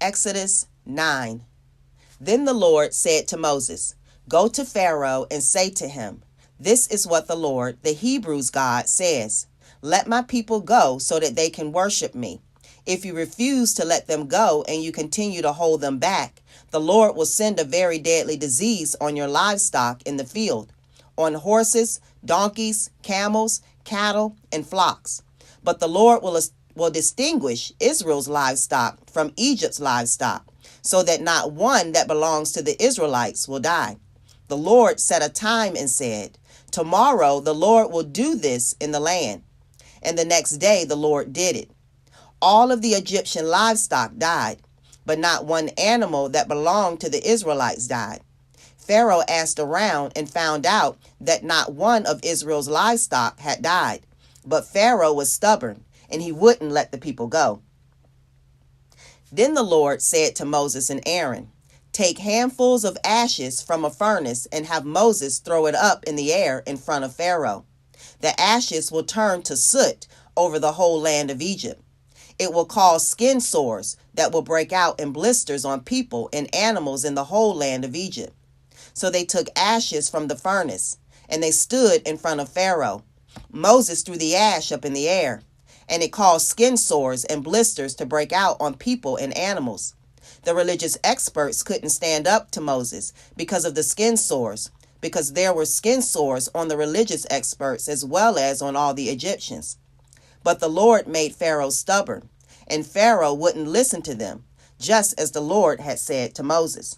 Exodus 9. Then the Lord said to Moses, "Go to Pharaoh and say to him, 'This is what the Lord, the Hebrews' God, says. Let my people go so that they can worship me. If you refuse to let them go and you continue to hold them back, the Lord will send a very deadly disease on your livestock in the field, on horses, donkeys, camels, cattle, and flocks. But the Lord will distinguish Israel's livestock from Egypt's livestock, so that not one that belongs to the Israelites will die.' The Lord set a time and said, 'Tomorrow the Lord will do this in the land.' And the next day the Lord did it. All of the Egyptian livestock died, but not one animal that belonged to the Israelites died. Pharaoh asked around and found out that not one of Israel's livestock had died, but Pharaoh was stubborn, and he wouldn't let the people go. Then the Lord said to Moses and Aaron, 'Take handfuls of ashes from a furnace and have Moses throw it up in the air in front of Pharaoh. The ashes will turn to soot over the whole land of Egypt. It will cause skin sores that will break out in blisters on people and animals in the whole land of Egypt.' So they took ashes from the furnace, and they stood in front of Pharaoh. Moses threw the ash up in the air, and it caused skin sores and blisters to break out on people and animals. The religious experts couldn't stand up to Moses because of the skin sores, because there were skin sores on the religious experts as well as on all the Egyptians. But the Lord made Pharaoh stubborn, and Pharaoh wouldn't listen to them, just as the Lord had said to Moses.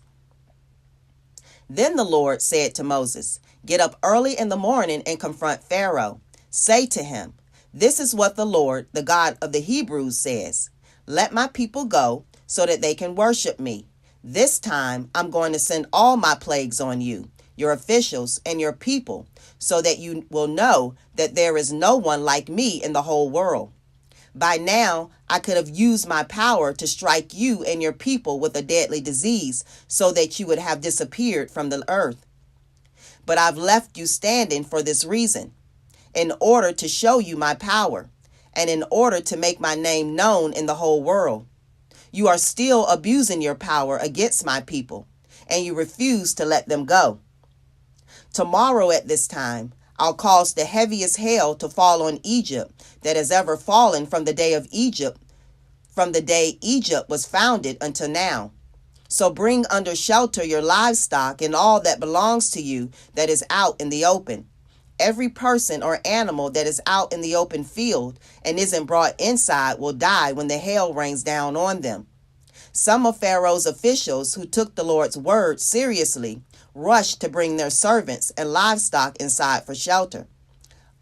Then the Lord said to Moses, 'Get up early in the morning and confront Pharaoh. Say to him, "This is what the Lord, the God of the Hebrews, says. Let my people go so that they can worship me. This time I'm going to send all my plagues on you, your officials, and your people, so that you will know that there is no one like me in the whole world. By now, I could have used my power to strike you and your people with a deadly disease so that you would have disappeared from the earth. But I've left you standing for this reason, in order to show you my power, and in order to make my name known in the whole world. You are still abusing your power against my people, and you refuse to let them go. Tomorrow at this time, I'll cause the heaviest hail to fall on Egypt that has ever fallen from the day Egypt was founded until now. So bring under shelter your livestock and all that belongs to you that is out in the open. Every person or animal that is out in the open field and isn't brought inside will die when the hail rains down on them.' Some of Pharaoh's officials who took the Lord's word seriously rushed to bring their servants and livestock inside for shelter.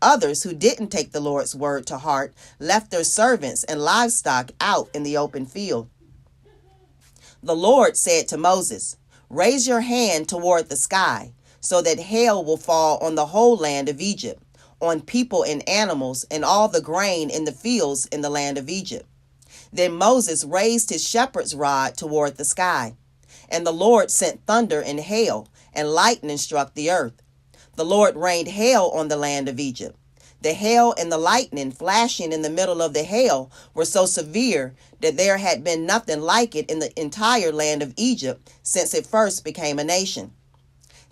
Others who didn't take the Lord's word to heart left their servants and livestock out in the open field. The Lord said to Moses, 'Raise your hand toward the sky, so that hail will fall on the whole land of Egypt, on people and animals, and all the grain in the fields in the land of Egypt.' Then Moses raised his shepherd's rod toward the sky, and the Lord sent thunder and hail, and lightning struck the earth. The Lord rained hail on the land of Egypt. The hail and the lightning flashing in the middle of the hail were so severe that there had been nothing like it in the entire land of Egypt since it first became a nation.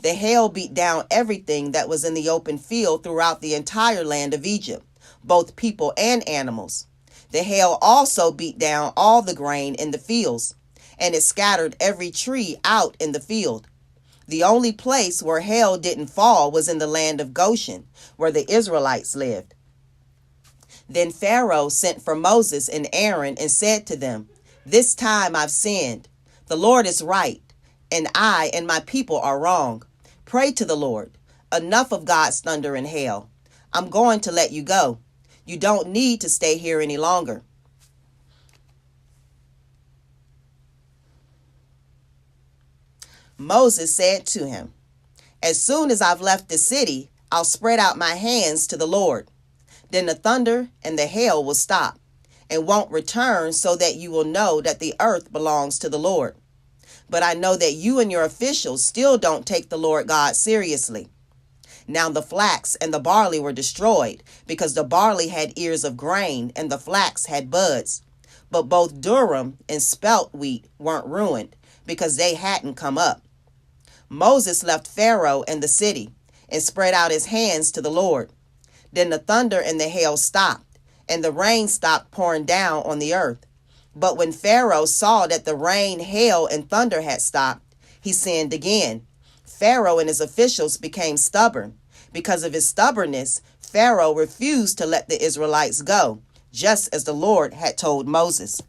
The hail beat down everything that was in the open field throughout the entire land of Egypt, both people and animals. The hail also beat down all the grain in the fields, and it scattered every tree out in the field. The only place where hail didn't fall was in the land of Goshen, where the Israelites lived. Then Pharaoh sent for Moses and Aaron and said to them, 'This time I've sinned. The Lord is right, and I and my people are wrong. Pray to the Lord. Enough of God's thunder and hail. I'm going to let you go. You don't need to stay here any longer.' Moses said to him, 'As soon as I've left the city, I'll spread out my hands to the Lord. Then the thunder and the hail will stop and won't return, so that you will know that the earth belongs to the Lord. But I know that you and your officials still don't take the Lord God seriously.' Now the flax and the barley were destroyed, because the barley had ears of grain and the flax had buds. But both durum and spelt wheat weren't ruined because they hadn't come up. Moses left Pharaoh and the city and spread out his hands to the Lord. Then the thunder and the hail stopped, and the rain stopped pouring down on the earth. But when Pharaoh saw that the rain, hail, and thunder had stopped, he sinned again. Pharaoh and his officials became stubborn. Because of his stubbornness, Pharaoh refused to let the Israelites go, just as the Lord had told Moses.